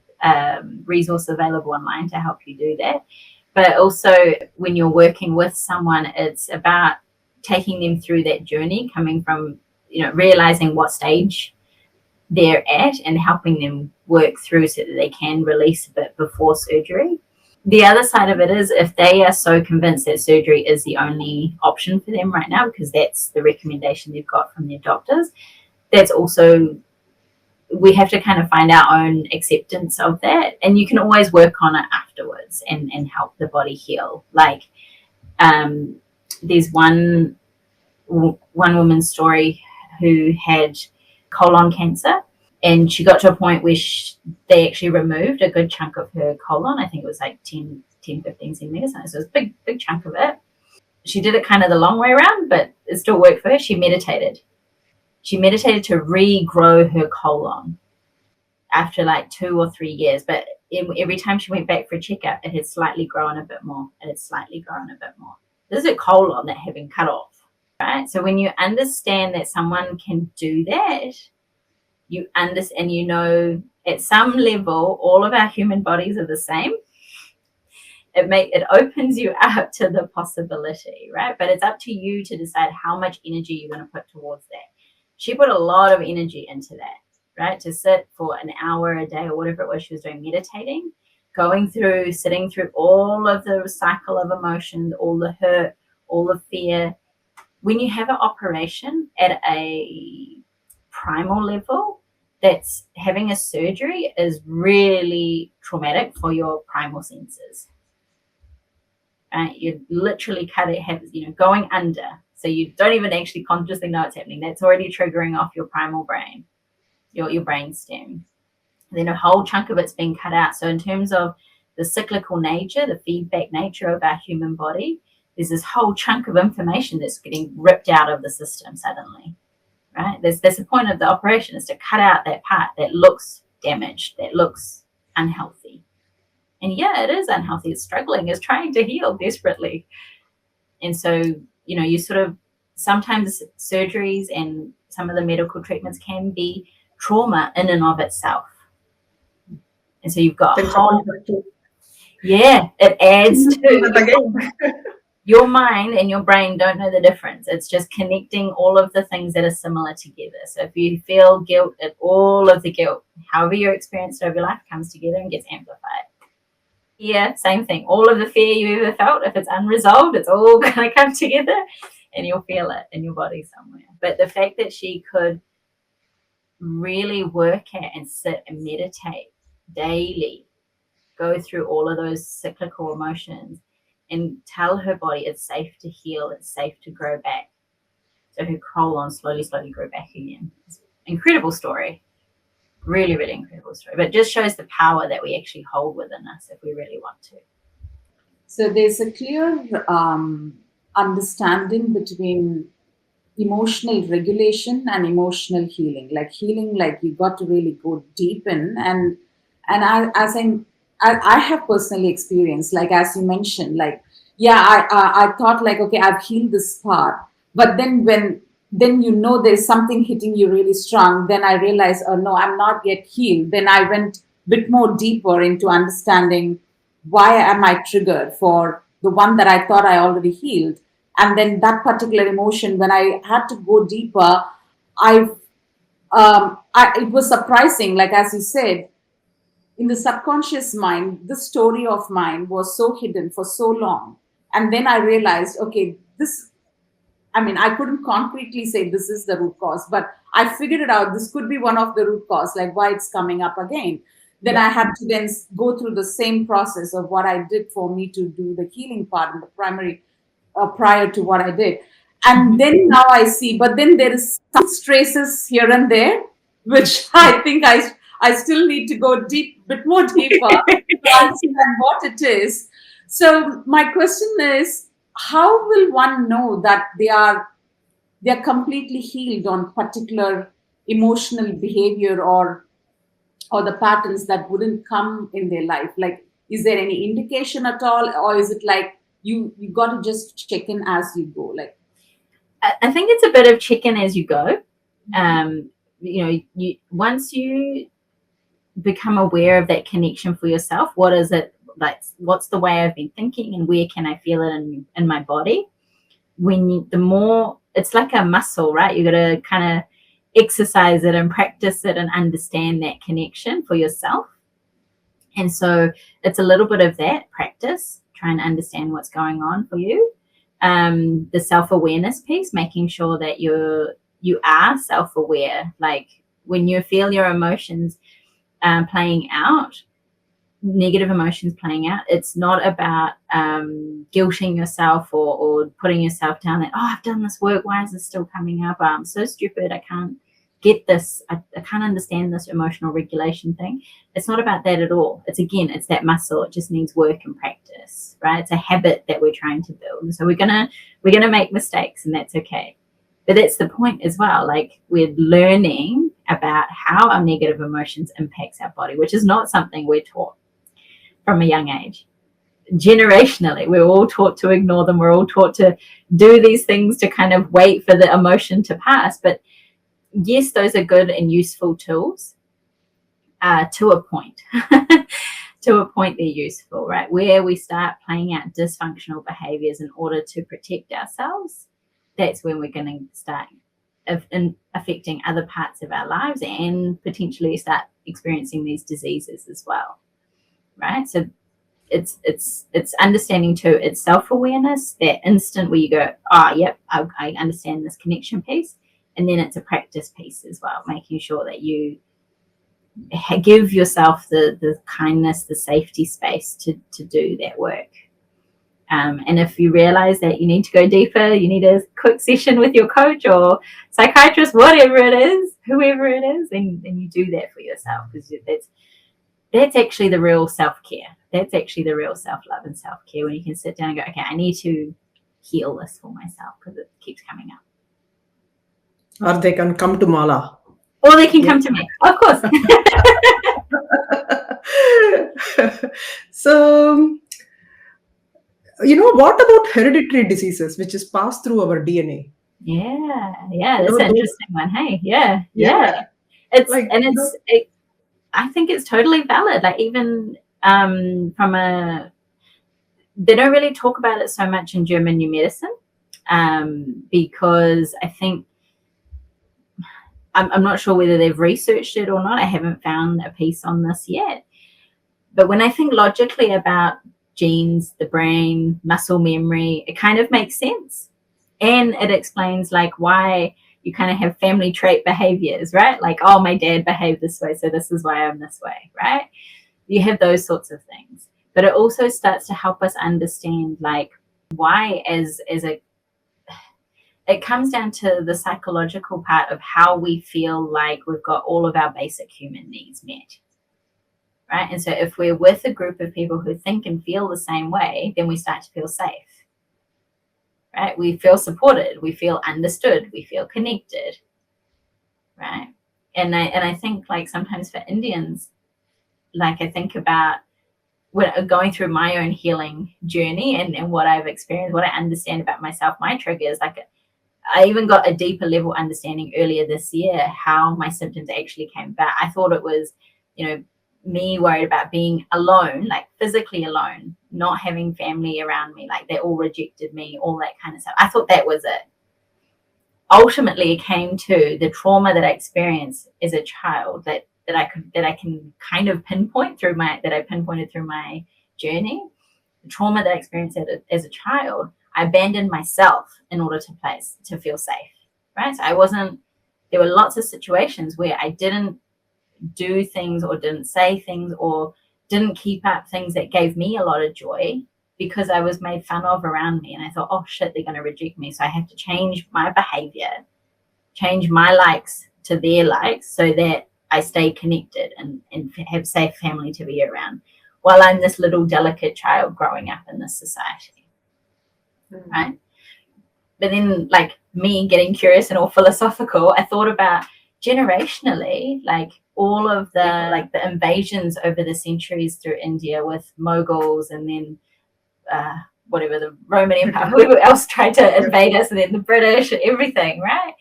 resources available online to help you do that. But also when you're working with someone, it's about taking them through that journey, coming from, realizing what stage they're at and helping them work through so that they can release a bit before surgery. The other side of it is if they are so convinced that surgery is the only option for them right now, because that's the recommendation they've got from their doctors, that's also, we have to kind of find our own acceptance of that. And you can always work on it afterwards and help the body heal. Like there's one woman's story who had colon cancer, and she got to a point where they actually removed a good chunk of her colon. I think it was like 10, 15 centimeters. So it was a big chunk of it. She did it kind of the long way around, but it still worked for her. She meditated. She meditated to regrow her colon after like 2 or 3 years. But every time she went back for a checkup, it had slightly grown a bit more. It had slightly grown a bit more. This is a colon that had been cut off, right? So when you understand that someone can do that, you understand, at some level, all of our human bodies are the same. It opens you up to the possibility, right? But it's up to you to decide how much energy you're going to put towards that. She put a lot of energy into that, right? To sit for an hour a day or whatever it was she was doing, meditating, sitting through all of the cycle of emotions, all the hurt, all the fear. When you have an operation at a primal level, that's having a surgery is really traumatic for your primal senses. You literally going under. So you don't even actually consciously know it's happening. That's already triggering off your primal brain, your brain stem. And then a whole chunk of it's being cut out. So in terms of the cyclical nature, the feedback nature of our human body, there's this whole chunk of information that's getting ripped out of the system suddenly. Right? That's the point of the operation, is to cut out that part that looks damaged, that looks unhealthy. And yeah, it is unhealthy. It's struggling. It's trying to heal desperately. And so, you sort of, sometimes surgeries and some of the medical treatments can be trauma in and of itself. And so you've got it adds to your mind and your brain don't know the difference. It's just connecting all of the things that are similar together. So if you feel guilt, all of the guilt, however you experience it over your life, comes together and gets amplified. Yeah, same thing. All of the fear you ever felt, if it's unresolved, it's all going to come together and you'll feel it in your body somewhere. But the fact that she could really work at and sit and meditate daily, go through all of those cyclical emotions, and tell her body it's safe to heal, it's safe to grow back. So her colon slowly grew back again. It's an incredible story. Really, really incredible story. But it just shows the power that we actually hold within us if we really want to. So there's a clear understanding between emotional regulation and emotional healing. Like healing, like you got to really go deep in, and I have personally experienced, like as you mentioned, like yeah, I thought like, okay, I've healed this part, but then you know there's something hitting you really strong. Then I realized, oh no, I'm not yet healed. Then I went a bit more deeper into understanding why am I triggered for the one that I thought I already healed. And then that particular emotion, when I had to go deeper, I it was surprising, like as you said, in the subconscious mind, this story of mine was so hidden for so long. And then I realized, okay, this, I mean, I couldn't concretely say this is the root cause, but I figured it out. This could be one of the root cause, like why it's coming up again. Then I had to then go through the same process of what I did for me to do the healing part in the primary prior to what I did. And then now I see, but then there is some traces here and there, which I think I still need to go deep, bit more deeper to understand what it is. So my question is, how will one know that they're completely healed on particular emotional behavior or the patterns that wouldn't come in their life? Like, is there any indication at all, or is it like you got to just check in as you go? Like, I think it's a bit of check in as you go. You once you become aware of that connection for yourself, what is it like? What's the way I've been thinking, and where can I feel it in my body? The more, it's like a muscle, right? You got to kind of exercise it and practice it and understand that connection for yourself. And so it's a little bit of that practice, trying to understand what's going on for you. The self-awareness piece, making sure that you are self-aware. Like when you feel your emotions playing out, negative emotions playing out, it's not about guilting yourself or putting yourself down that, oh, I've done this work, why is this still coming up? I'm so stupid, I can't get this, I can't understand this emotional regulation thing. It's not about that at all. It's that muscle. It just needs work and practice, right? It's a habit that we're trying to build, and so we're gonna make mistakes, and that's okay. But that's the point as well. Like, we're learning about how our negative emotions impacts our body, which is not something we're taught from a young age. Generationally, we're all taught to ignore them. We're all taught to do these things to kind of wait for the emotion to pass. But yes, those are good and useful tools to a point. To a point, they're useful, right? Where we start playing out dysfunctional behaviors in order to protect ourselves, that's when we're going to start affecting other parts of our lives and potentially start experiencing these diseases as well, right? So it's understanding too. It's self-awareness, that instant where you go, oh, yep, I understand this connection piece. And then it's a practice piece as well, making sure that you give yourself the kindness, the safety space to do that work. And if you realize that you need to go deeper, you need a quick session with your coach or psychiatrist, whatever it is, whoever it is, then you do that for yourself, because that's actually the real self-care. That's actually the real self-love and self-care, when you can sit down and go, okay, I need to heal this for myself because it keeps coming up. Or they can come to Mala. Or they can come to me, of course. So, what about hereditary diseases, which is passed through our DNA? Yeah, that's an interesting one. Hey, yeah. It's like, and I think it's totally valid. Like, even they don't really talk about it so much in German new medicine, because I think I'm not sure whether they've researched it or not. I haven't found a piece on this yet. But when I think logically about genes, the brain, muscle memory, it kind of makes sense. And it explains like why you kind of have family trait behaviors, right? Like, oh, my dad behaved this way, so this is why I'm this way, right? You have those sorts of things. But it also starts to help us understand like why it comes down to the psychological part of how we feel like we've got all of our basic human needs met. Right? And so if we're with a group of people who think and feel the same way, then we start to feel safe. right? We feel supported, we feel understood, we feel connected, right? And I think like sometimes for Indians, like I think about when going through my own healing journey and what I've experienced, what I understand about myself, my triggers, like I even got a deeper level understanding earlier this year how my symptoms actually came back. I thought it was, me worried about being alone, like physically alone, not having family around me, like they all rejected me, all that kind of stuff. I thought that was it. Ultimately, it came to the trauma that I experienced as a child that I can kind of pinpointed through my journey. The trauma that I experienced as a child, I abandoned myself in order to feel safe, right? So there were lots of situations where I didn't do things or didn't say things or didn't keep up things that gave me a lot of joy because I was made fun of around me. And I thought, oh shit, they're going to reject me. So I have to change my behavior, change my likes to their likes so that I stay connected and have safe family to be around while I'm this little delicate child growing up in this society. Right? But then like me getting curious and all philosophical, I thought about generationally, like all of the invasions over the centuries through India with Mughals and then whatever, the Roman Empire, whoever else tried to invade us, and then the British, everything, right?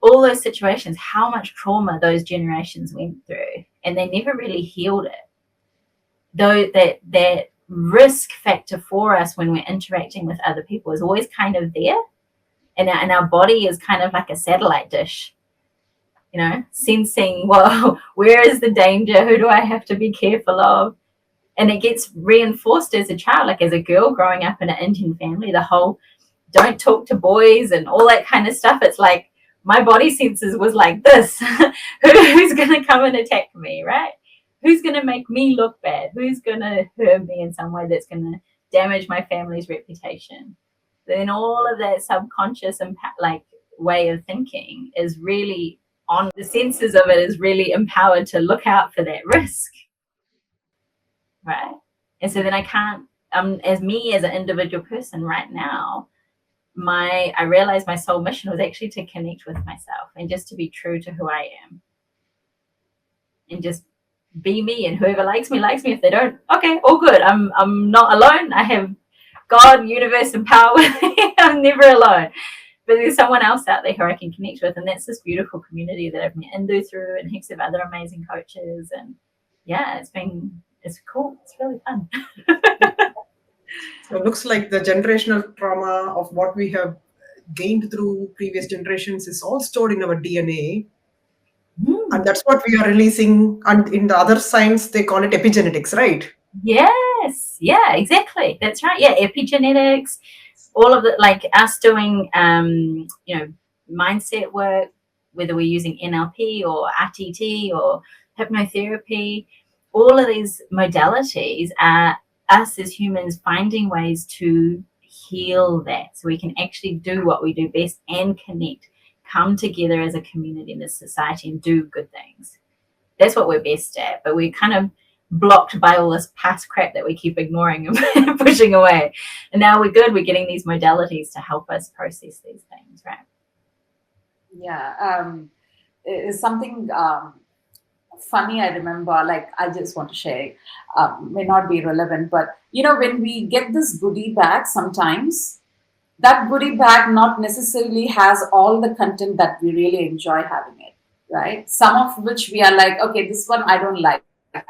All those situations, how much trauma those generations went through, and they never really healed it. Though that risk factor for us when we're interacting with other people is always kind of there, and our body is kind of like a satellite dish, sensing, well, where is the danger? Who do I have to be careful of? And it gets reinforced as a child, like as a girl growing up in an Indian family, the whole don't talk to boys and all that kind of stuff. It's like my body senses was like this. Who's going to come and attack me, right? Who's going to make me look bad? Who's going to hurt me in some way that's going to damage my family's reputation? Then all of that subconscious impact, like way of thinking is really on the senses of it is really empowered to look out for that risk. Right. And so then I can't, as me as an individual person right now, I realized my soul mission was actually to connect with myself and just to be true to who I am and just be me, and whoever likes me. If they don't, okay, all good. I'm not alone. I have God, universe, and power with me. I'm never alone. But there's someone else out there who I can connect with, and that's this beautiful community that I've met Indu through, and heaps of other amazing coaches. And yeah, it's cool. It's really fun. So it looks like the generational trauma of what we have gained through previous generations is all stored in our DNA. And that's what we are releasing. And in the other science, they call it epigenetics, right? Yes. Yeah, exactly. That's right. Yeah, epigenetics, all of it, like us doing, mindset work, whether we're using NLP or RTT or hypnotherapy, all of these modalities are us as humans finding ways to heal that so we can actually do what we do best and connect, come together as a community in this society and do good things. That's what we're best at, but we're kind of blocked by all this past crap that we keep ignoring and pushing away. And now we're good. We're getting these modalities to help us process these things, right? Yeah. It's something funny I remember, like I just want to share, may not be relevant, but when we get this goodie bag, sometimes that goodie bag not necessarily has all the content that we really enjoy having it, right? Some of which we are like, okay, this one I don't like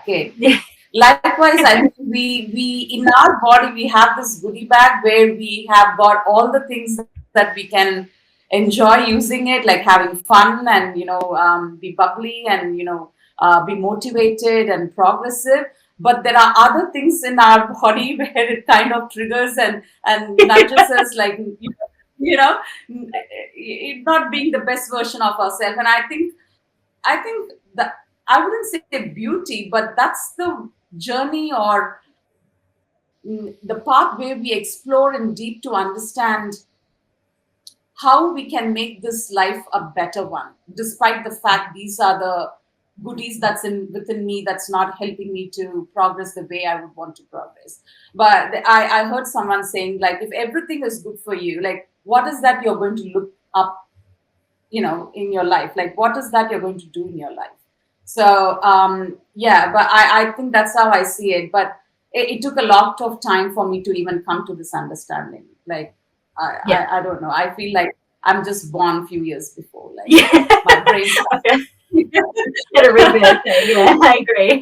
it. Yeah. Likewise, I think we in our body we have this goodie bag where we have got all the things that we can enjoy using it, like having fun and be bubbly and be motivated and progressive. But there are other things in our body where it kind of triggers and nudges us, like it not being the best version of ourselves. And I think that I wouldn't say beauty, but that's the journey or the path where we explore in deep to understand how we can make this life a better one, despite the fact these are the goodies that's within me that's not helping me to progress the way I would want to progress. But I heard someone saying, like, if everything is good for you, like, what is that you're going to look up, in your life? Like, what is that you're going to do in your life? So yeah, but I think that's how I see it. But it took a lot of time for me to even come to this understanding. Like, I don't know. I feel like I'm just born a few years before. Like, my brain. Get a rebirth. Yeah, I agree.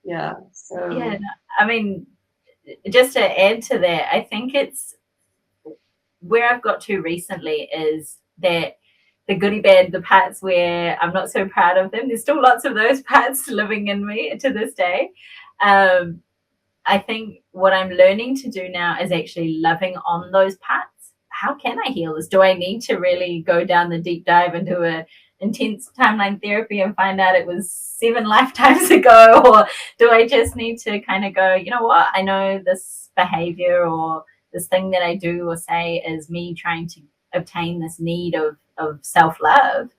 Yeah. So Yeah, no, I mean, just to add to that, I think it's where I've got to recently is that the goody bad, the parts where I'm not so proud of them, there's still lots of those parts living in me to this day. I think what I'm learning to do now is actually loving on those parts. How can I heal this? Do I need to really go down the deep dive into a intense timeline therapy and find out it was 7 lifetimes ago? Or do I just need to kind of go, you know what? I know this behavior or this thing that I do or say is me trying to obtain this need of self-love,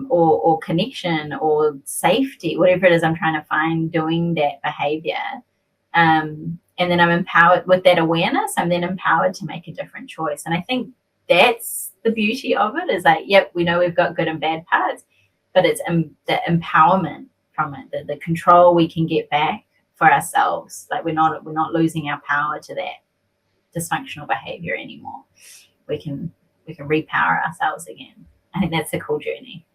or connection or safety, whatever it is I'm trying to find doing that behavior. And then I'm empowered with that awareness. I'm then empowered to make a different choice. And I think that's the beauty of it, is like, yep, we know we've got good and bad parts, but it's the empowerment from it, the control we can get back for ourselves. Like we're not losing our power to that dysfunctional behavior anymore. We can repower ourselves again. I think that's a cool journey.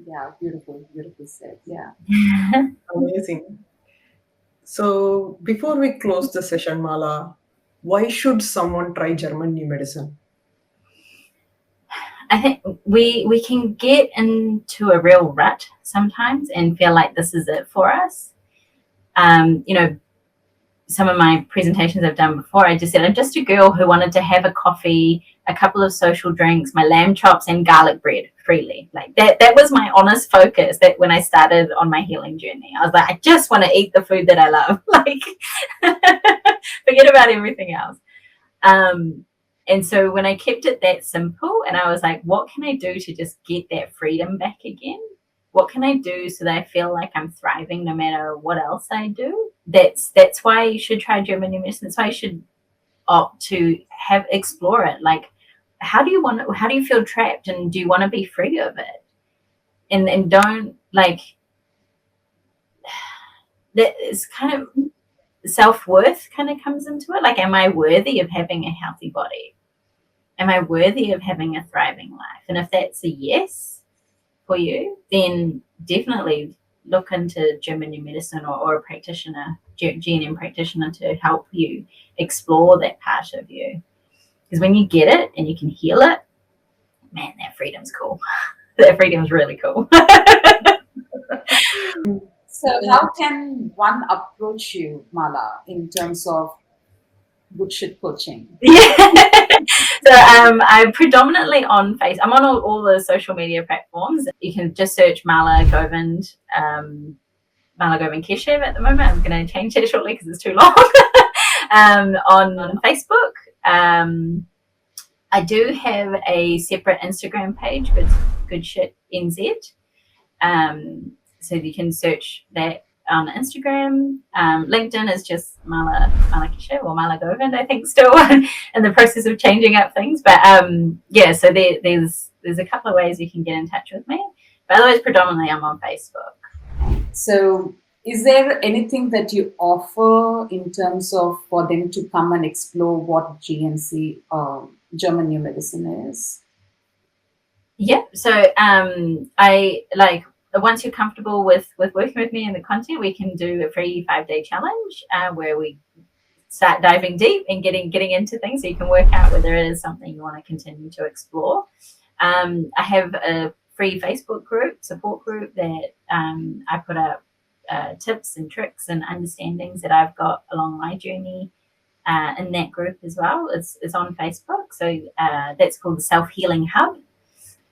Yeah, beautiful said. Yeah. Amazing. So before we close the session, Mala, why should someone try German new medicine? I think we can get into a real rut sometimes and feel like this is it for us. Some of my presentations I've done before, I just said, I'm just a girl who wanted to have a coffee, a couple of social drinks, my lamb chops and garlic bread freely. Like that was my honest focus that when I started on my healing journey. I was like, I just want to eat the food that I love. Like forget about everything else. And so when I kept it that simple and I was like, what can I do to just get that freedom back again? What can I do so that I feel like I'm thriving no matter what else I do? That's why you should try German new medicine. That's why you should opt to explore it. Like, how do you feel trapped, and do you want to be free of it? And don't, like, that is kind of self-worth kind of comes into it. Like, am I worthy of having a healthy body? Am I worthy of having a thriving life? And if that's a yes for you, then definitely look into German new medicine or a practitioner, GNM practitioner, to help you explore that part of you. Because when you get it and you can heal it, man, that freedom's cool. That freedom's really cool. So how can one approach you, Mala, in terms of good shit coaching? Yeah. So I'm predominantly on Facebook. I'm on all the social media platforms. You can just search Mala Govind Keshav at the moment. I'm going to change that shortly because it's too long. On Facebook. I do have a separate Instagram page with Good Shit NZ. So you can search that on Instagram. LinkedIn is just Mala Keshav or Mala Govind, I think, still in the process of changing up things. But yeah, so there's a couple of ways you can get in touch with me. But otherwise, predominantly I'm on Facebook. So is there anything that you offer in terms of for them to come and explore what GNC, German New Medicine is? Yeah, so I like, once you're comfortable with working with me and the content, we can do a free 5-day challenge where we start diving deep and getting into things, so you can work out whether it is something you want to continue to explore. I have a free Facebook support group that I put up tips and tricks and understandings that I've got along my journey in that group as well. It's on Facebook, so that's called the Self Healing Hub.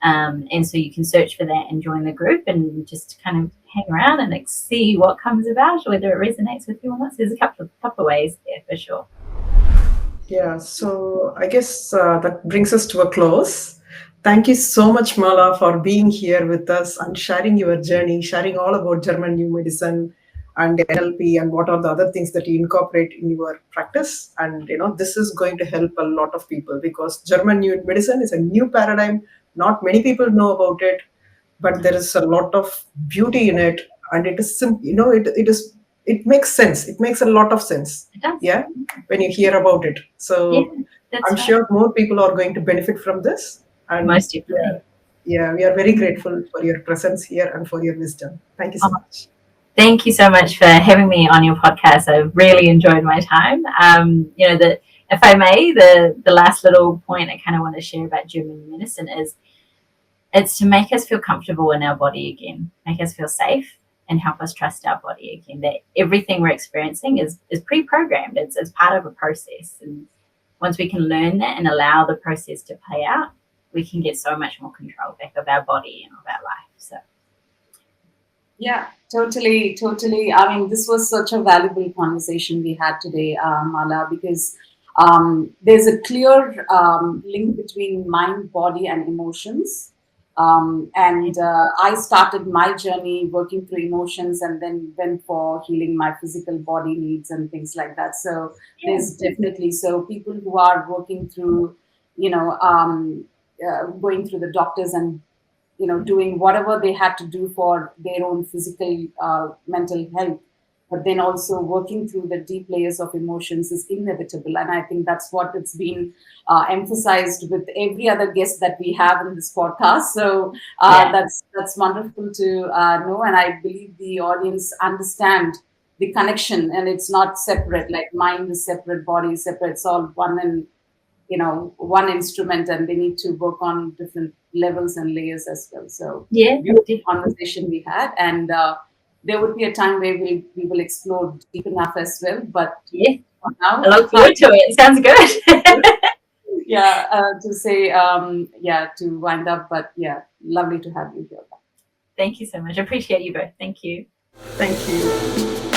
And so you can search for that and join the group and just kind of hang around and see what comes about, whether it resonates with you or not. So there's a couple of ways there for sure. Yeah, so I guess that brings us to a close. Thank you so much, Mala, for being here with us and sharing your journey, sharing all about German new medicine and NLP and what are the other things that you incorporate in your practice. And this is going to help a lot of people because German new medicine is a new paradigm. Not many people know about it, but there is a lot of beauty in it, and it is it makes sense. It makes a lot of sense. It does. Yeah, when you hear about it. So Yeah, that's I'm right. sure more people are going to benefit from this. And Most definitely. we are very grateful for your presence here and for your wisdom. Thank you so Oh, much. thank you so much for having me on your podcast. I've really enjoyed my time. That if I may, the last little point I kind of want to share about German medicine is it's to make us feel comfortable in our body again, make us feel safe, and help us trust our body again. That everything we're experiencing is pre-programmed. It's part of a process, and once we can learn that and allow the process to play out, we can get so much more control back of our body and of our life. So Yeah, totally, totally. I mean, this was such a valuable conversation we had today, Mala, because there's a clear link between mind, body, and emotions. And I started my journey working through emotions and then went for healing my physical body needs and things like that. So there's definitely, so people who are working through, going through the doctors and doing whatever they had to do for their own physical, mental health, but then also working through the deep layers of emotions is inevitable. And I think that's what it's been emphasized with every other guest that we have in this podcast. So that's wonderful to know. And I believe the audience understand the connection, and it's not separate, like mind is separate, body is separate. It's all one, and one instrument, and they need to work on different levels and layers as well. So yeah, beautiful conversation we had, and there would be a time where we will explore deep enough as well, but yeah. for now I look forward to it. Sounds good. yeah, to say to wind up, but yeah, lovely to have you here. Thank you so much. I appreciate you both. Thank you. Thank you.